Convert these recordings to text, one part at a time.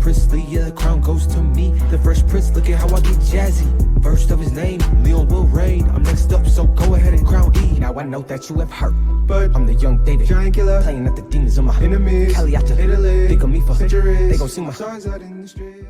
princely, yeah, the crown goes to me. The Fresh Prince, look at how I get jazzy. First of his name, Leon will reign. I'm next up, so go ahead and crown E. Now I know that you have heard, but I'm the young David, giant killer, playing at the demons of my enemies. Cali out to Italy, think of me for centuries. They gon' sing my songs out in the streets.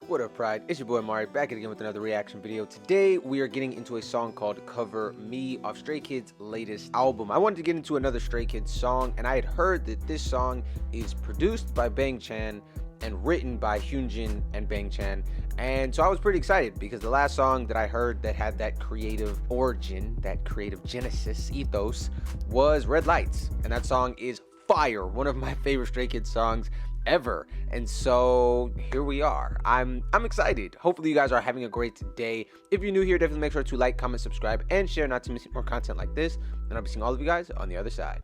What up, Pride? It's your boy Amari, back again with another reaction video. Today we are getting into a song called Cover Me off Stray Kids' latest album. I wanted to get into another Stray Kids song, and I had heard that this song is produced by Bang Chan and written by Hyunjin and Bang Chan. And so I was pretty excited because the last song that I heard that had that creative origin, that creative genesis ethos, was Red Lights. And that song is fire, one of my favorite Stray Kids songs ever. And so here we are. I'm excited. Hopefully you guys are having a great day. If you're new here, definitely make sure to like, comment, subscribe, and share not to miss more content like this. And I'll be seeing all of you guys on the other side.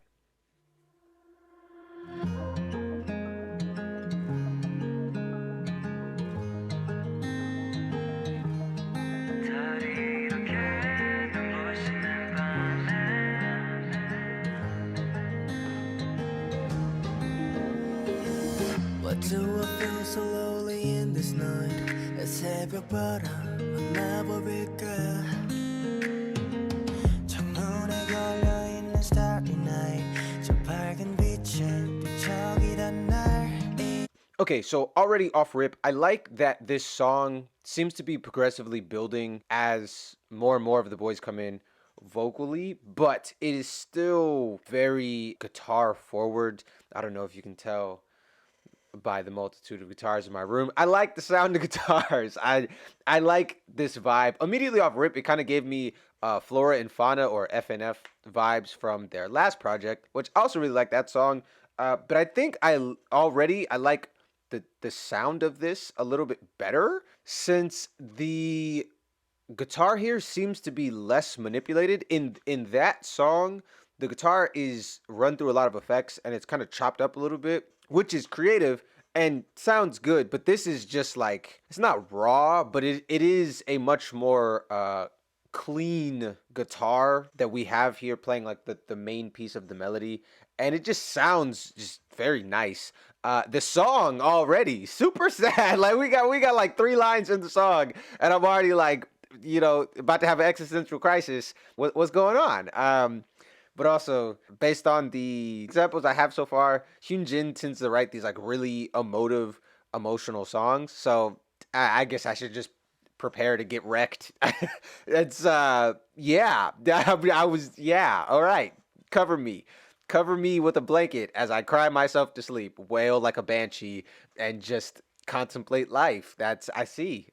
What do I feel so lonely in this night? 새벽바람 만나버릴까? 창문에 걸려있는 starry night 저 밝은 빛은 뒤척이던 날. Okay, so already off rip, I like that this song seems to be progressively building as more and more of the boys come in vocally, but it is still very guitar forward. I don't know if you can tell by the multitude of guitars in my room. I like the sound of guitars. I like this vibe. Immediately off rip, it kind of gave me Flora and Fauna or FNF vibes from their last project, which I also really like that song. But I think I like the sound of this a little bit better, since the guitar here seems to be less manipulated. In that song, the guitar is run through a lot of effects and it's kind of chopped up a little bit, which is creative and sounds good. But this is just like, it's not raw, but it is a much more clean guitar that we have here playing like the main piece of the melody, and it just sounds just very nice. The song already super sad. Like we got like 3 lines in the song and I'm already like, you know, about to have an existential crisis. What's going on? But also, based on the examples I have so far, Hyunjin tends to write these like really emotional songs. So I guess I should just prepare to get wrecked. It's yeah. All right. Cover me with a blanket as I cry myself to sleep, wail like a banshee, and just contemplate life. That's I see.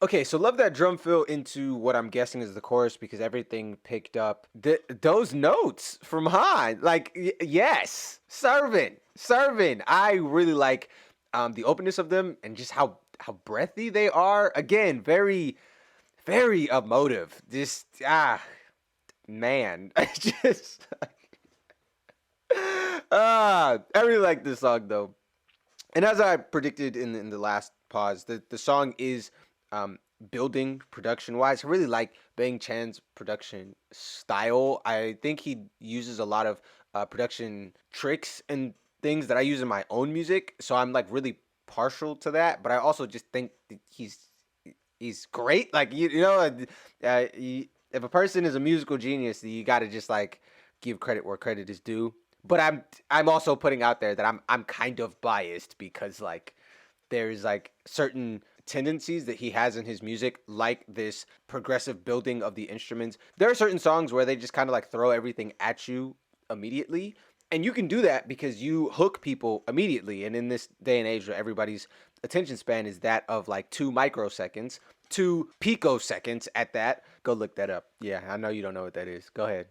Okay, so love that drum fill into what I'm guessing is the chorus, because everything picked up those notes from Han. Like, yes, serving. I really like the openness of them and just how breathy they are. Again, very, very emotive. Just, man, just, I really like this song though. And as I predicted in the last pause, the song is building production wise. I really like Bang Chan's production style. I think he uses a lot of production tricks and things that I use in my own music, so I'm like really partial to that. But I also just think that he's great. Like you know, if a person is a musical genius, you got to just like give credit where credit is due. But I'm also putting out there that I'm kind of biased, because like there's like certain tendencies that he has in his music, like this progressive building of the instruments. There are certain songs where they just kind of like throw everything at you immediately, and you can do that because you hook people immediately. And in this day and age where everybody's attention span is that of like 2 microseconds, 2 picoseconds at that. Go look that up. Yeah, I know you don't know what that is. Go ahead.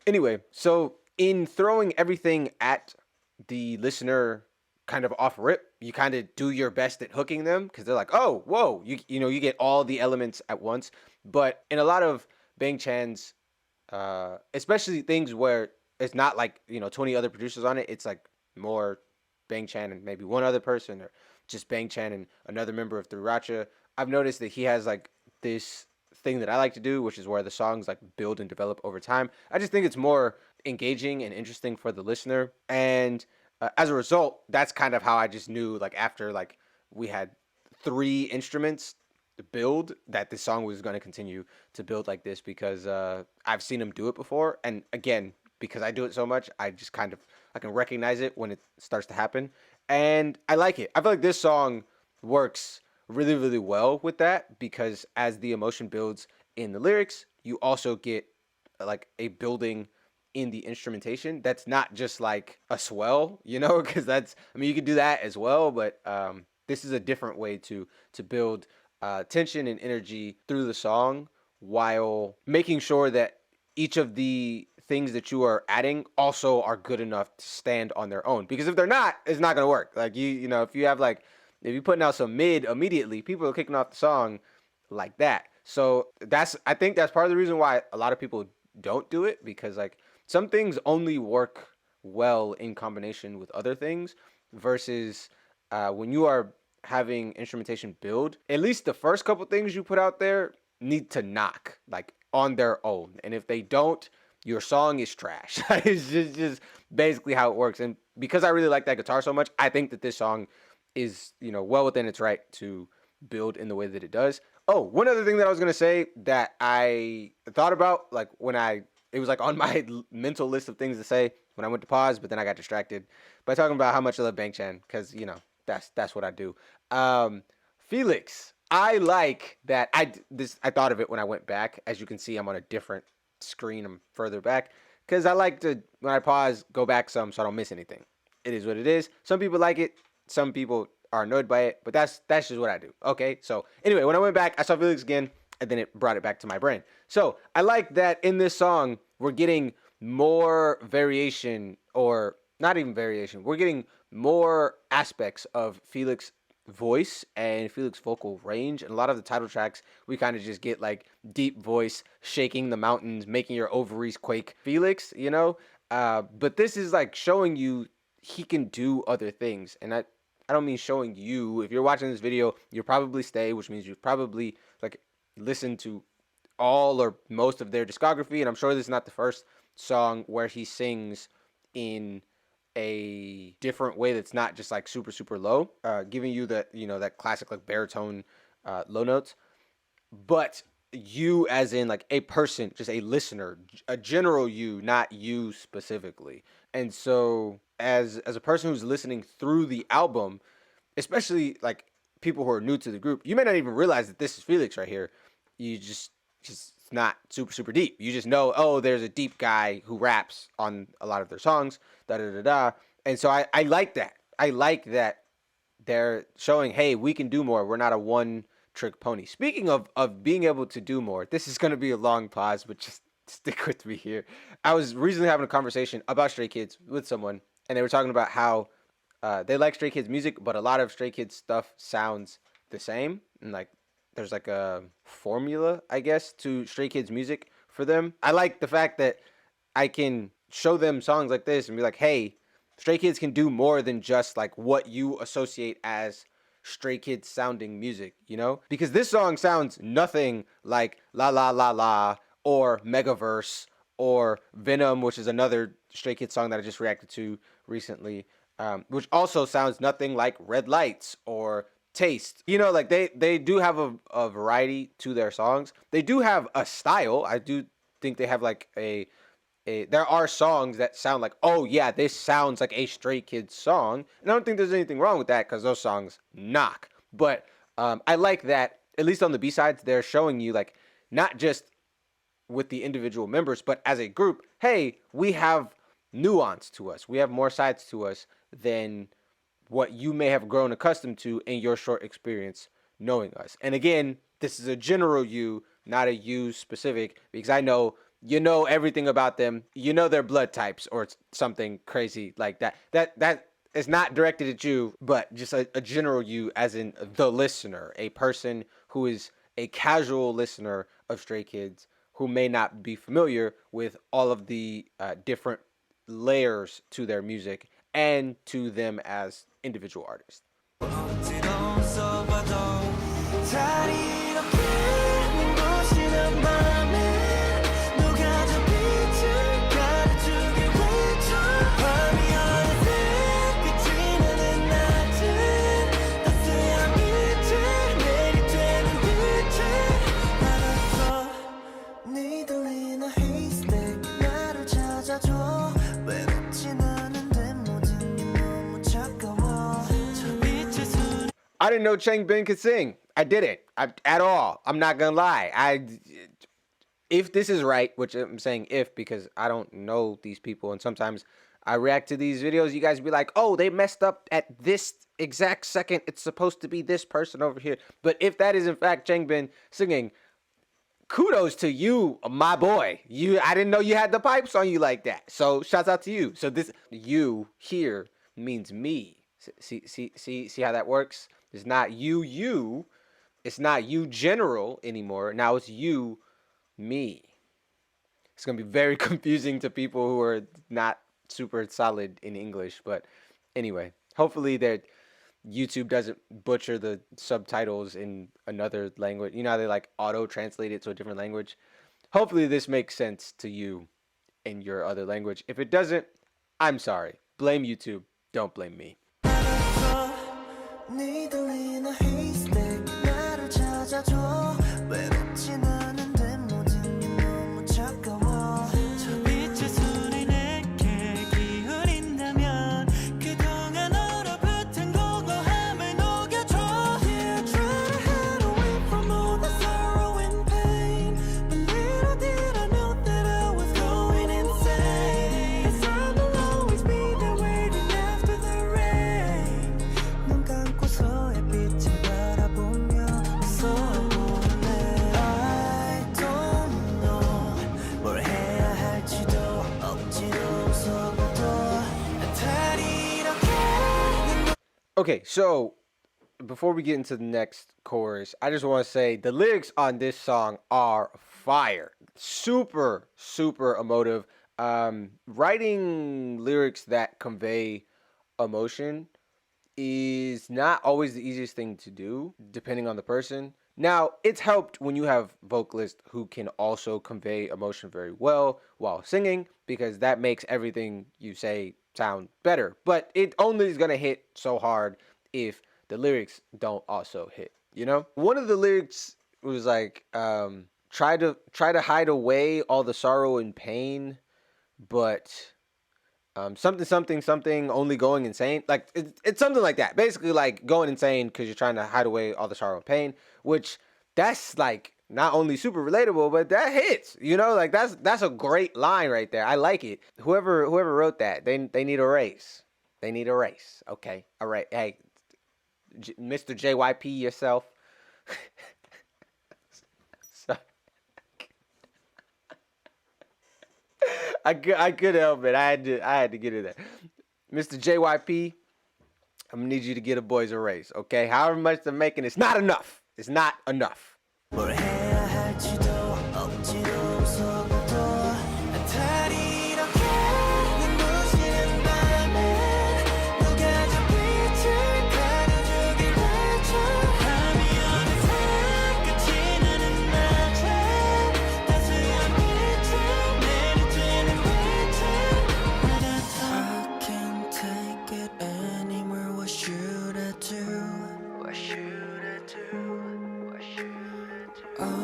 Anyway, so in throwing everything at the listener kind of off rip, you kind of do your best at hooking them because they're like, oh, whoa, you know, you get all the elements at once. But in a lot of Bang Chan's, especially things where it's not like, you know, 20 other producers on it, it's like more Bang Chan and maybe one other person, or just Bang Chan and another member of Thuracha. I've noticed that he has like this thing that I like to do, which is where the songs like build and develop over time. I just think it's more engaging and interesting for the listener, and as a result, that's kind of how I just knew, like, after like we had 3 instruments to build, that this song was going to continue to build like this, because I've seen him do it before, and again, because I do it so much, I just kind of, I can recognize it when it starts to happen, and I like it. I feel like this song works really, really well with that, because as the emotion builds in the lyrics, you also get like a building in the instrumentation that's not just like a swell, you know, because that's, I mean, you could do that as well, but this is a different way to build tension and energy through the song, while making sure that each of the things that you are adding also are good enough to stand on their own. Because if they're not, it's not going to work. Like, you know, if you have like, if you're putting out some mid immediately, people are kicking off the song like that. So that's, I think that's part of the reason why a lot of people don't do it, because like some things only work well in combination with other things, versus when you are having instrumentation build, at least the first couple things you put out there need to knock like on their own. And if they don't, your song is trash. It's just basically how it works. And because I really like that guitar so much, I think that this song is, you know, well within its right to build in the way that it does. Oh, one other thing that I was going to say that I thought about, like when it was like on my mental list of things to say when I went to pause, but then I got distracted by talking about how much I love Bang Chan, because, you know, that's what I do. Felix, I like that. I thought of it when I went back. As you can see, I'm on a different screen. I'm further back because I like to, when I pause, go back some so I don't miss anything. It is what it is. Some people like it. Some people are annoyed by it, but that's just what I do. Okay, so anyway, when I went back, I saw Felix again, and then it brought it back to my brain. So I like that in this song, we're getting more variation, or not even variation. We're getting more aspects of Felix voice and Felix vocal range. And a lot of the title tracks, we kind of just get like deep voice, shaking the mountains, making your ovaries quake Felix, you know? But this is like showing you he can do other things. And I don't mean showing you. If you're watching this video, you'll probably stay, which means you've probably like listened to all or most of their discography. And I'm sure this is not the first song where he sings in a different way that's not just like super, super low, giving you that, you know, that classic like baritone low notes. But you as in like a person, just a listener, a general you, not you specifically. And so as a person who's listening through the album, especially like people who are new to the group, you may not even realize that this is Felix right here. You just it's not super, super deep. You just know, oh, there's a deep guy who raps on a lot of their songs, da-da-da-da. And so I like that. I like that they're showing, hey, we can do more. We're not a one-trick pony. Speaking of being able to do more, this is going to be a long pause, but just stick with me here. I was recently having a conversation about Stray Kids with someone, and they were talking about how they like Stray Kids music, but a lot of Stray Kids stuff sounds the same. And like there's like a formula, I guess, to Stray Kids music for them. I like the fact that I can show them songs like this and be like, hey, Stray Kids can do more than just like what you associate as Stray Kids sounding music, you know? Because this song sounds nothing like La La La La or Megaverse or Venom, which is another Stray Kids song that I just reacted to recently, which also sounds nothing like Red Lights or Taste. You know, like they do have a variety to their songs. They do have a style. I do think they have like there are songs that sound like, oh yeah, this sounds like a Stray Kids song. And I don't think there's anything wrong with that because those songs knock. But I like that, at least on the B-sides, they're showing you like, not just with the individual members, but as a group, hey, we have nuance to us. We have more sides to us than what you may have grown accustomed to in your short experience knowing us. And again, this is a general you, not a you specific, because I know you know everything about them. You know their blood types or something crazy like that. That is not directed at you, but just a general you, as in the listener, a person who is a casual listener of Stray Kids who may not be familiar with all of the different layers to their music and to them as individual artists. 어디로 써봐도 잘 이렇게 눈부시는 밤에 누가 저 빛을 가려주길 외쳐 밤이 어느새 끝이 나는 낮은 따스한 빛을 내리쬐는 빛을 알았어 네 들리는 haystack 나를 찾아줘 외롭진 않은데 모든 게 너무 차가워 저 빛의 소리 I didn't know Changbin could sing. I didn't at all. I'm not gonna lie. If this is right, which I'm saying if because I don't know these people, and sometimes I react to these videos, you guys be like, oh, they messed up at this exact second. It's supposed to be this person over here. But if that is in fact Changbin singing, kudos to you, my boy. I didn't know you had the pipes on you like that. So shouts out to you. So this you here means me. See how that works? It's not you. It's not you general anymore. Now it's you, me. It's gonna be very confusing to people who are not super solid in English. But anyway, hopefully that YouTube doesn't butcher the subtitles in another language. You know how they like auto translate it to a different language? Hopefully this makes sense to you in your other language. If it doesn't, I'm sorry. Blame YouTube. Don't blame me. 네 들리는 haystack 나를 찾아줘 외롭진 않은데 모든 게 너무 차가워 저 빛의 소리 내게 기울인다면 그동안 얼어붙은 공허함을 녹여줘 Yeah, try to hide away from all the sorrow and pain But little did I know that I was going insane The sun will always be there waiting after the rain 눈 감고서의 빛을 바라보며 웃어볼래 I don't know 뭘 해야 할지도 억지로 웃어봐도 달이 이렇게 Okay, so before we get into the next chorus, I just want to say the lyrics on this song are fire. Super, super emotive. Writing lyrics that convey emotion is not always the easiest thing to do, depending on the person. Now, it's helped when you have vocalists who can also convey emotion very well while singing, because that makes everything you say sound better. But it only is going to hit so hard if the lyrics don't also hit, you know? One of the lyrics was like, try to hide away all the sorrow and pain, but something only going insane. Like it's something like that. Basically like going insane because you're trying to hide away all the sorrow and pain, which that's like not only super relatable, but that hits, you know, like that's a great line right there. I like it. Whoever wrote that, they need a raise. They need a raise. Okay. All right. Hey, Mr. JYP yourself. Sorry. I could help it. I had to get it there. Mr. JYP, I'm gonna need you to get a boys a raise, okay? However much they're making, it's not enough. It's not enough. 뭘 해야 할지도 억지로 웃어봐도 달이 이렇게 눈부시는 밤에 누가 저 빛을 가려주길 외쳐 밤이 어느새 끝이 나는 낮에 따스한 빛을 내리쬐는 빛을 I can't take it anymore. What should I do? What should I do? What should I do?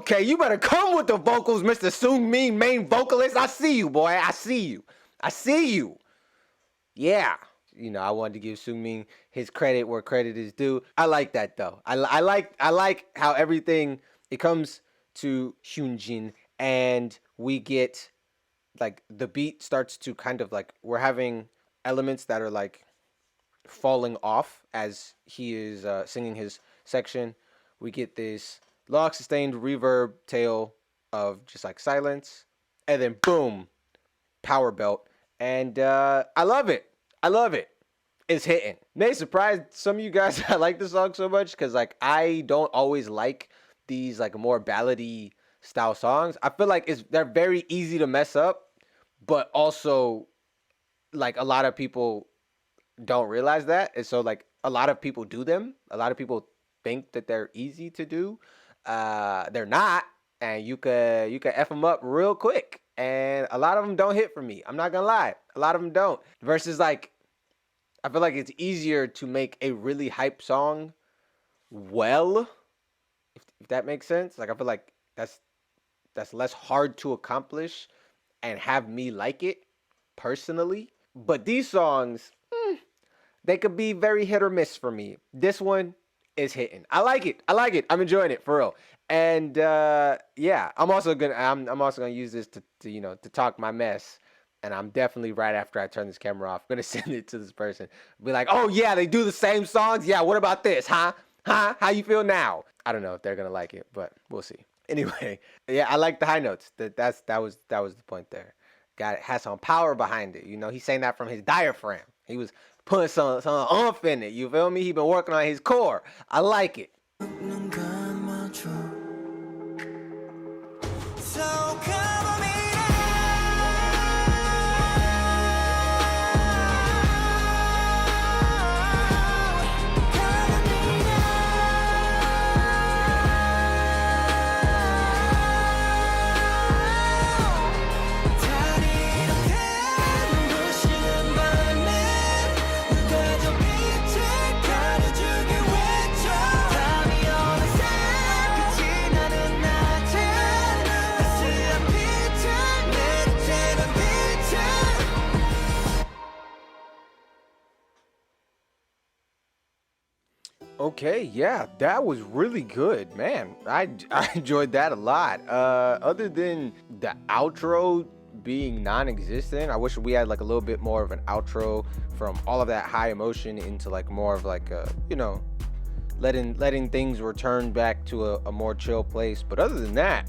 Okay, you better come with the vocals, Mr. Seungmin, main vocalist. I see you, boy. I see you. I see you. Yeah. You know, I wanted to give Seungmin his credit where credit is due. I like that though. I like how everything, it comes to Hyunjin and we get like the beat starts to kind of like, we're having elements that are like falling off as he is singing his section. We get this long sustained reverb tail of just like silence, and then boom, power belt, and I love it. I love it. It's hitting. May surprise some of you guys I like this song so much because like I don't always like these like more ballady style songs. I feel like they're very easy to mess up, but also like a lot of people don't realize that, and so like a lot of people do them. A lot of people think that they're easy to do. They're not, and you could F them up real quick, and a lot of them don't hit for me. I'm not gonna lie, a lot of them don't. Versus like, I feel like it's easier to make a really hype song well, if that makes sense. Like I feel like that's less hard to accomplish and have me like it personally. But these songs, they could be very hit or miss for me. This one is hitting. I like it. I like it. I'm enjoying it for real. And yeah, I'm also gonna use this to talk my mess. And I'm definitely, right after I turn this camera off, gonna send it to this person. Be like, oh yeah, they do the same songs. Yeah, what about this, huh? Huh? How you feel now? I don't know if they're gonna like it, but we'll see. Anyway, yeah, I like the high notes. That was the point there. Has some power behind it. You know, he's saying that from his diaphragm. He was putting some oomph in it. You feel me? He been working on his core. I like it. 눈 감아줘. So come on, Okay, yeah, that was really good, man. I enjoyed that a lot. Other than the outro being non-existent, I wish we had like a little bit more of an outro from all of that high emotion into like more of like a, you know, letting things return back to a more chill place. But other than that,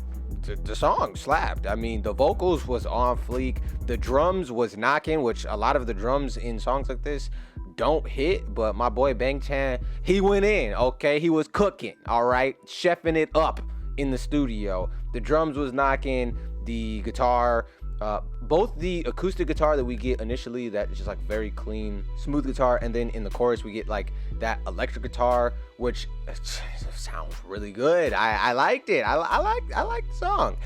the song slapped. I mean, the vocals was on fleek. The drums was knocking, which a lot of the drums in songs like this don't hit, but my boy Bang Chan, he went in, okay? He was cooking, all right? Chefing it up in the studio. The drums was knocking, the guitar, both the acoustic guitar that we get initially, that is just like very clean, smooth guitar, and then in the chorus we get like that electric guitar, which sounds really good. I liked it. I liked the song.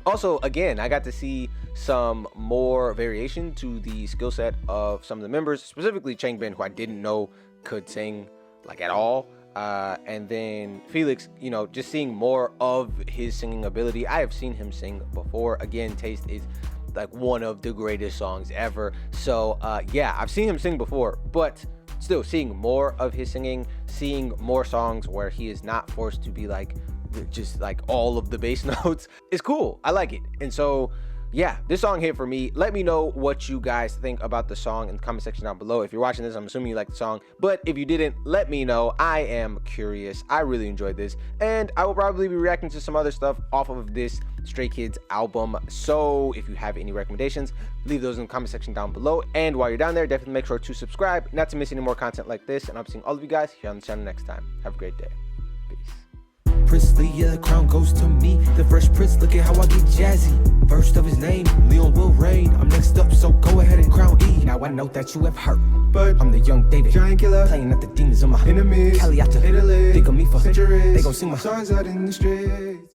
Also, again, I got to see some more variation to the skill set of some of the members, specifically Changbin, who I didn't know could sing like at all. And then Felix, you know, just seeing more of his singing ability. I have seen him sing before. Again, Taste is like one of the greatest songs ever. So yeah, I've seen him sing before, but still seeing more of his singing, seeing more songs where he is not forced to be like just like all of the bass notes is cool. I like it. And so yeah, this song hit for me. Let me know what you guys think about the song in the comment section down below. If you're watching this, I'm assuming you like the song, but if you didn't, let me know. I am curious. I really enjoyed this, and I will probably be reacting to some other stuff off of this Stray Kids album. So if you have any recommendations, leave those in the comment section down below. And while you're down there, definitely make sure to subscribe not to miss any more content like this. And I'll be seeing all of you guys here on the channel next time. Have a great day. Peace. Princely, yeah, the crown goes to me. The Fresh Prince, look at how I get jazzy. First of his name, Leone will reign. I'm next up, so go ahead and crown E. Now I know that you have heard, but I'm the young David, giant killer, playing at the demons of my enemies. Caliata, Italy, think of me for centuries. They gon' sing my songs out in the streets.